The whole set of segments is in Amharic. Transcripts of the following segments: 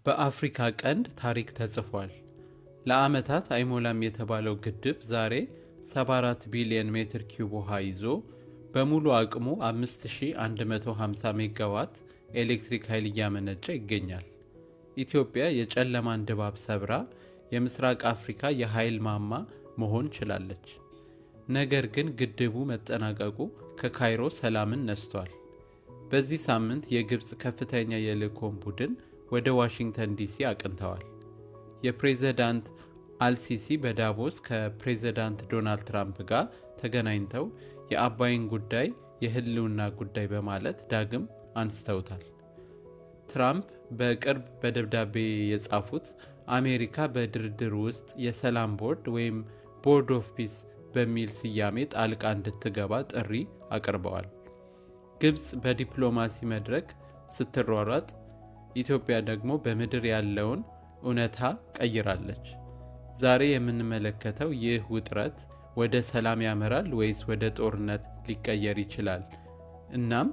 በአፍሪካ ቀንድ ታሪክ ተጽፏል። ለዓመታት አይሞላም የተባለው ግድብ ዛሬ 74 ቢሊዮን ሜትር ኪዩብ ውሃ ይዞ በሙሉ አቅሙ 5150 ሜጋዋት ኤሌክትሪክ ኃይል እያመነጨ ይገኛል። ኢትዮጵያ የጨለማን ድባብ ሰብራ የምስራቅ አፍሪካ የኃይል ማማ መሆን ችላለች። ነገር ግን ግድቡ መጠናቀቁ ከካይሮ ሰላምን ነስቷል። በዚህ ሳምንት የግብፅ ከፍተኛ የልዑካን ቡድን ወደ ዋሽንግተን ዲሲ አቅንተዋል። የፕሬዝዳንት አልሲሲ በዳቮስ ከፕሬዝዳንት ዶናልድ ትራምፕ ጋር ተገናኝተው የአባይን ጉዳይ የህልውና ጉዳይ በማለት ዳግም አንስተውታል። ትራምፕ በቅርብ በደብዳቤ የጻፉት አሜሪካ በድርድር ውስጥ የሰላም ቦርድ ወይም ቦርድ ኦፍ ፒስ በሚል ስያሜ ጣልቃ እንድትገባ ጥሪ አቅርበዋል። ግብፅ በዲፕሎማሲ መድረክ ስትሯሯጥ፣ ኢትዮጵያ ደግሞ በምድር ያለውን እውነታ ቀይራለች። ዛሬ የምንመለከተው ይህ ውጥረት ወደ ሰላም ያመራል ወይስ ወደ ጦርነት ሊቀየር ይችላል? እናም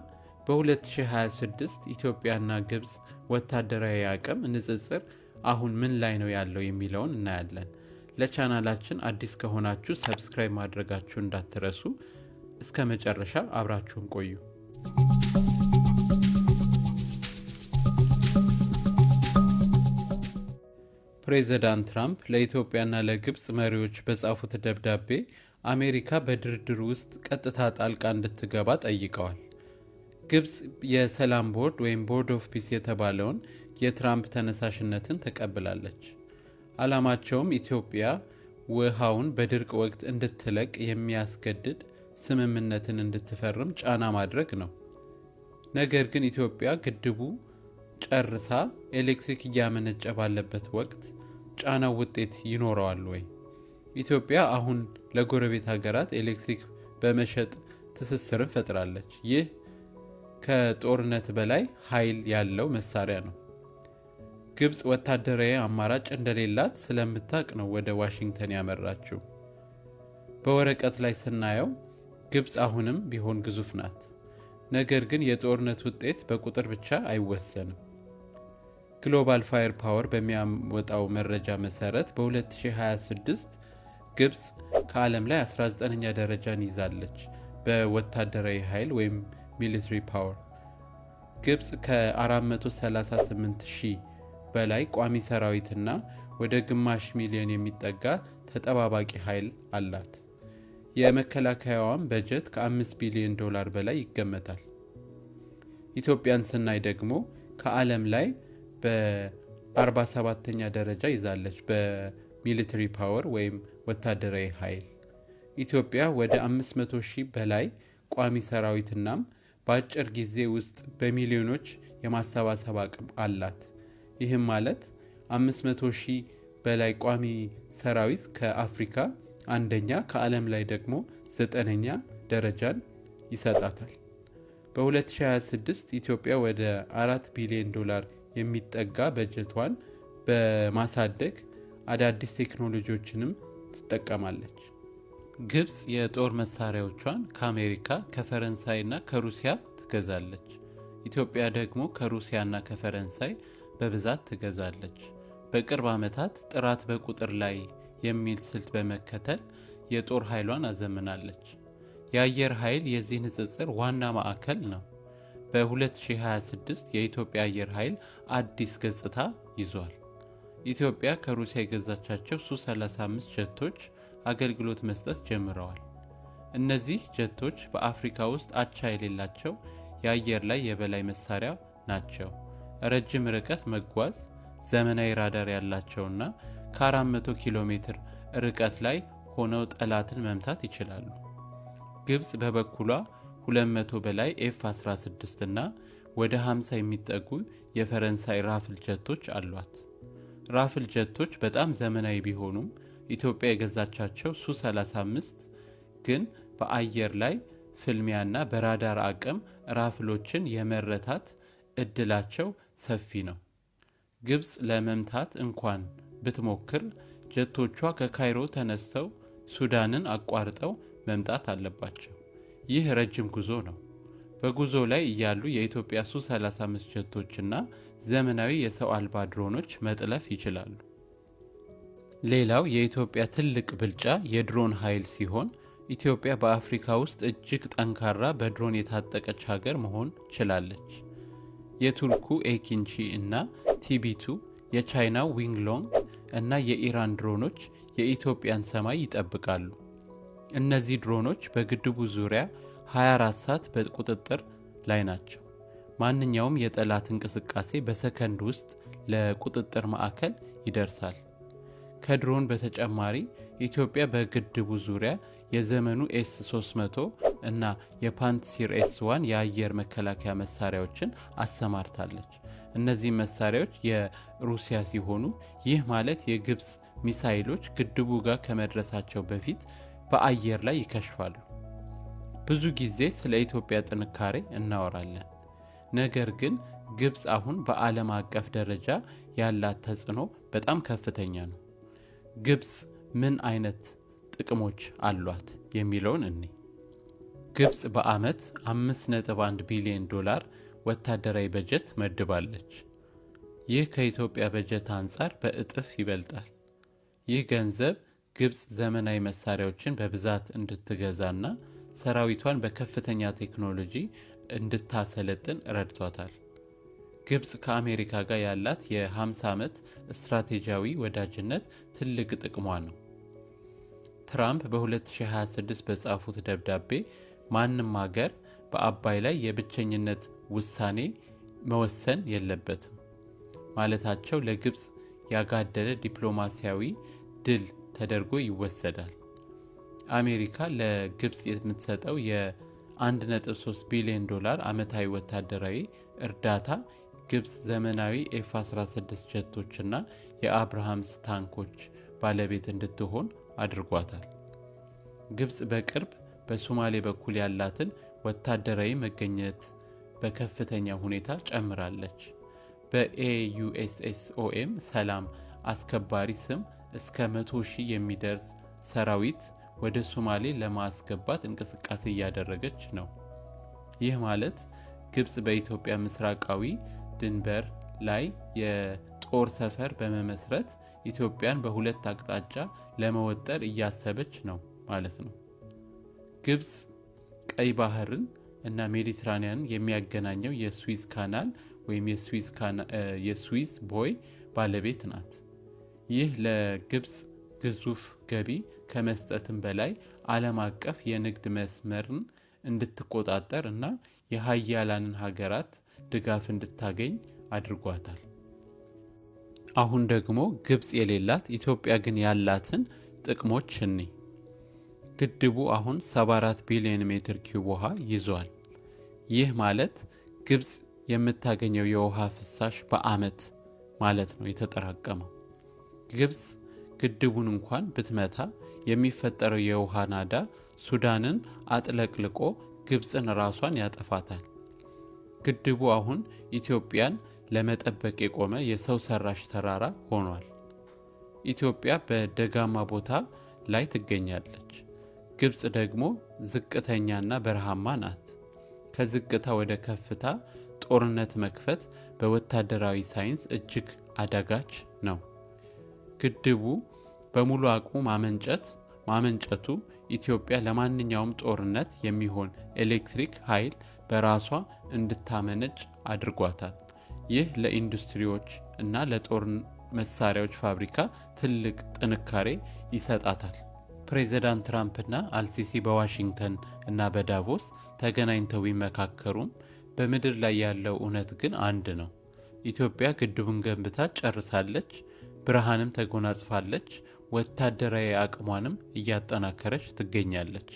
በ2026 ኢትዮጵያና ግብፅ ወታደራዊ አቅም ንጽጽር አሁን ምን ላይ ነው ያለው የሚለውን እናያለን። ለቻናላችን አዲስ ከሆናችሁ ሰብስክራይብ ማድረጋችሁ እንዳትረሱ። እስከ መጨረሻ አብራችሁን ቆዩ። ፕሬዝዳንት ትራምፕ ለኢትዮጵያና ለግብፅ መሪዎች በጻፉት ደብዳቤ አሜሪካ በድርድር ውስጥ ቀጥታ ጣልቃ እንድትገባ ጠይቀዋል። ግብፅ የሰላም ቦርድ ወይም ቦርድ ኦፍ ፒስ የተባለውን የትራምፕ ተነሳሽነትን ተቀብላለች። ዓላማቸውም ኢትዮጵያ ውሃውን በድርቅ ወቅት እንድትለቅ የሚያስገድድ ስምምነትን እንድትፈርም ጫና ማድረግ ነው። ነገር ግን ኢትዮጵያ ግድቡ ጨርሳ ኤሌክትሪክ እያመነጨ ባለበት ወቅት ጫናው ውጤት ይኖረዋል ወይ? ኢትዮጵያ አሁን ለጎረቤት ሀገራት ኤሌክትሪክ በመሸጥ ትስስርን ፈጥራለች። ይህ ከጦርነት በላይ ኃይል ያለው መሳሪያ ነው። ግብፅ ወታደራዊ አማራጭ እንደሌላት ስለምታውቅ ነው ወደ ዋሽንግተን ያመራችው። በወረቀት ላይ ስናየው ግብፅ አሁንም ቢሆን ግዙፍ ናት። ነገር ግን የጦርነት ውጤት በቁጥር ብቻ አይወሰንም። ግሎባል ፋየር ፓወር በሚያወጣው መረጃ መሰረት በ2026 ግብፅ ከዓለም ላይ 19ኛ ደረጃን ይዛለች በወታደራዊ ኃይል ወይም ሚሊተሪ ፓወር። ግብፅ ከ438 ሺህ በላይ ቋሚ ሰራዊትና ወደ ግማሽ ሚሊዮን የሚጠጋ ተጠባባቂ ኃይል አላት። የመከላከያዋም በጀት ከ5 ቢሊዮን ዶላር በላይ ይገመታል። ኢትዮጵያን ስናይ ደግሞ ከዓለም ላይ በ47ኛ ደረጃ ይዛለች በሚሊተሪ ፓወር ወይም ወታደራዊ ኃይል። ኢትዮጵያ ወደ 500 ሺህ በላይ ቋሚ ሰራዊትናም በአጭር ጊዜ ውስጥ በሚሊዮኖች የማሰባሰብ አቅም አላት። ይህም ማለት 500 ሺህ በላይ ቋሚ ሰራዊት ከአፍሪካ አንደኛ፣ ከዓለም ላይ ደግሞ 9ኛ ደረጃን ይሰጣታል። በ2026 ኢትዮጵያ ወደ 4 ቢሊዮን ዶላር የሚጠጋ በጀቷን በማሳደግ አዳዲስ ቴክኖሎጂዎችንም ትጠቀማለች። ግብፅ የጦር መሳሪያዎቿን ከአሜሪካ፣ ከፈረንሳይና ከሩሲያ ትገዛለች። ኢትዮጵያ ደግሞ ከሩሲያና ከፈረንሳይ በብዛት ትገዛለች። በቅርብ ዓመታት ጥራት በቁጥር ላይ የሚል ስልት በመከተል የጦር ኃይሏን አዘምናለች። የአየር ኃይል የዚህ ንጽጽር ዋና ማዕከል ነው። በ2026 የኢትዮጵያ አየር ኃይል አዲስ ገጽታ ይዟል። ኢትዮጵያ ከሩሲያ የገዛቻቸው ሱ-35 ጀቶች አገልግሎት መስጠት ጀምረዋል። እነዚህ ጀቶች በአፍሪካ ውስጥ አቻ የሌላቸው የአየር ላይ የበላይ መሳሪያ ናቸው። ረጅም ርቀት መጓዝ፣ ዘመናዊ ራዳር ያላቸውና ከ400 ኪሎ ሜትር ርቀት ላይ ሆነው ጠላትን መምታት ይችላሉ። ግብፅ በበኩሏ 200 በላይ ኤፍ-16 እና ወደ 50 የሚጠጉ የፈረንሳይ ራፍል ጀቶች አሏት። ራፍል ጀቶች በጣም ዘመናዊ ቢሆኑም ኢትዮጵያ የገዛቻቸው ሱ-35 ግን በአየር ላይ ፍልሚያና በራዳር አቅም ራፍሎችን የመረታት እድላቸው ሰፊ ነው። ግብፅ ለመምታት እንኳን ብትሞክር ጀቶቿ ከካይሮ ተነስተው ሱዳንን አቋርጠው መምጣት አለባቸው። ይህ ረጅም ጉዞ ነው። በጉዞ ላይ እያሉ የኢትዮጵያ ሱ-35 ጀቶችና ዘመናዊ የሰው አልባ ድሮኖች መጥለፍ ይችላሉ። ሌላው የኢትዮጵያ ትልቅ ብልጫ የድሮን ኃይል ሲሆን ኢትዮጵያ በአፍሪካ ውስጥ እጅግ ጠንካራ በድሮን የታጠቀች ሀገር መሆን ችላለች። የቱርኩ ኤኪንቺ እና ቲቢቱ፣ የቻይናው ዊንግሎንግ እና የኢራን ድሮኖች የኢትዮጵያን ሰማይ ይጠብቃሉ። እነዚህ ድሮኖች በግድቡ ዙሪያ 24 ሰዓት በቁጥጥር ላይ ናቸው። ማንኛውም የጠላት እንቅስቃሴ በሰከንድ ውስጥ ለቁጥጥር ማዕከል ይደርሳል። ከድሮን በተጨማሪ ኢትዮጵያ በግድቡ ዙሪያ የዘመኑ ኤስ-300 እና የፓንትሲር ኤስ-1 የአየር መከላከያ መሳሪያዎችን አሰማርታለች። እነዚህ መሳሪያዎች የሩሲያ ሲሆኑ ይህ ማለት የግብፅ ሚሳይሎች ግድቡ ጋር ከመድረሳቸው በፊት በአየር ላይ ይከሽፋሉ። ብዙ ጊዜ ስለ ኢትዮጵያ ጥንካሬ እናወራለን። ነገር ግን ግብፅ አሁን በዓለም አቀፍ ደረጃ ያላት ተጽዕኖ በጣም ከፍተኛ ነው። ግብፅ ምን አይነት ጥቅሞች አሏት የሚለውን እኔ ግብፅ በዓመት $5.1 ቢሊዮን ወታደራዊ በጀት መድባለች። ይህ ከኢትዮጵያ በጀት አንጻር በእጥፍ ይበልጣል። ይህ ገንዘብ ግብፅ ዘመናዊ መሳሪያዎችን በብዛት እንድትገዛና ሰራዊቷን በከፍተኛ ቴክኖሎጂ እንድታሰለጥን ረድቷታል። ግብፅ ከአሜሪካ ጋር ያላት የ50 ዓመት ስትራቴጂያዊ ወዳጅነት ትልቅ ጥቅሟ ነው። ትራምፕ በ2026 በጻፉት ደብዳቤ ማንም ሀገር በአባይ ላይ የብቸኝነት ውሳኔ መወሰን የለበትም ማለታቸው ለግብፅ ያጋደለ ዲፕሎማሲያዊ ድል ተደርጎ ይወሰዳል። አሜሪካ ለግብፅ የምትሰጠው የ$1.3 ቢሊዮን ዓመታዊ ወታደራዊ እርዳታ ግብፅ ዘመናዊ ኤፍ-16 ጀቶችና የአብርሃምስ ታንኮች ባለቤት እንድትሆን አድርጓታል። ግብፅ በቅርብ በሶማሌ በኩል ያላትን ወታደራዊ መገኘት በከፍተኛ ሁኔታ ጨምራለች። በኤዩኤስኤስኦኤም ሰላም አስከባሪ ስም እስከ 100,000 የሚደርስ ሰራዊት ወደ ሶማሌ ለማስገባት እንቅስቃሴ እያደረገች ነው። ይህ ማለት ግብፅ በኢትዮጵያ ምስራቃዊ ድንበር ላይ የጦር ሰፈር በመመስረት ኢትዮጵያን በሁለት አቅጣጫ ለመወጠር እያሰበች ነው ማለት ነው። ግብፅ ቀይ ባህርን እና ሜዲትራኒያንን የሚያገናኘው የስዊዝ ካናል ወይም የስዊዝ ቦይ ባለቤት ናት። ይህ ለግብፅ ግዙፍ ገቢ ከመስጠትም በላይ ዓለም አቀፍ የንግድ መስመርን እንድትቆጣጠር እና የሀያላንን ሀገራት ድጋፍ እንድታገኝ አድርጓታል። አሁን ደግሞ ግብፅ የሌላት ኢትዮጵያ ግን ያላትን ጥቅሞች እኔ ግድቡ አሁን 74 ቢሊዮን ሜትር ኪዩብ ውሃ ይዟል። ይህ ማለት ግብፅ የምታገኘው የውሃ ፍሳሽ በዓመት ማለት ነው የተጠራቀመው። ግብፅ ግድቡን እንኳን ብትመታ የሚፈጠረው የውሃ ናዳ ሱዳንን አጥለቅልቆ ግብፅን ራሷን ያጠፋታል። ግድቡ አሁን ኢትዮጵያን ለመጠበቅ የቆመ የሰው ሰራሽ ተራራ ሆኗል። ኢትዮጵያ በደጋማ ቦታ ላይ ትገኛለች። ግብፅ ደግሞ ዝቅተኛና በረሃማ ናት። ከዝቅታ ወደ ከፍታ ጦርነት መክፈት በወታደራዊ ሳይንስ እጅግ አዳጋች ነው። ግድቡ በሙሉ አቅሙ ማመንጨቱ ኢትዮጵያ ለማንኛውም ጦርነት የሚሆን ኤሌክትሪክ ኃይል በራሷ እንድታመነጭ አድርጓታል። ይህ ለኢንዱስትሪዎች እና ለጦር መሳሪያዎች ፋብሪካ ትልቅ ጥንካሬ ይሰጣታል። ፕሬዚዳንት ትራምፕ እና አልሲሲ በዋሽንግተን እና በዳቮስ ተገናኝተው ቢመካከሩም በምድር ላይ ያለው እውነት ግን አንድ ነው። ኢትዮጵያ ግድቡን ገንብታ ጨርሳለች፣ ብርሃንም ተጎናጽፋለች፣ ወታደራዊ አቅሟንም እያጠናከረች ትገኛለች።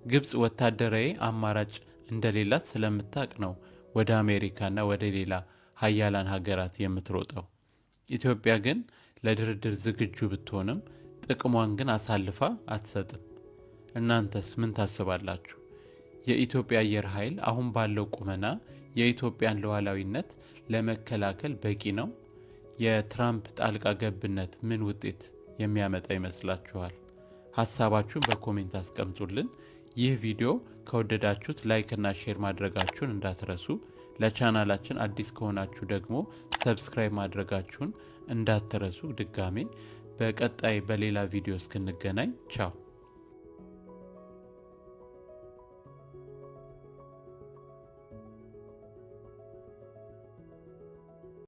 ግብፅ ወታደራዊ አማራጭ እንደሌላት ስለምታቅ ነው ወደ አሜሪካና ወደ ሌላ ሀያላን ሀገራት የምትሮጠው። ኢትዮጵያ ግን ለድርድር ዝግጁ ብትሆንም ጥቅሟን ግን አሳልፋ አትሰጥም። እናንተስ ምን ታስባላችሁ? የኢትዮጵያ አየር ኃይል አሁን ባለው ቁመና የኢትዮጵያን ሉዓላዊነት ለመከላከል በቂ ነው? የትራምፕ ጣልቃ ገብነት ምን ውጤት የሚያመጣ ይመስላችኋል? ሀሳባችሁን በኮሜንት አስቀምጡልን። ይህ ቪዲዮ ከወደዳችሁት ላይክ እና ሼር ማድረጋችሁን እንዳትረሱ። ለቻናላችን አዲስ ከሆናችሁ ደግሞ ሰብስክራይብ ማድረጋችሁን እንዳትረሱ። ድጋሜ በቀጣይ በሌላ ቪዲዮ እስክንገናኝ ቻው።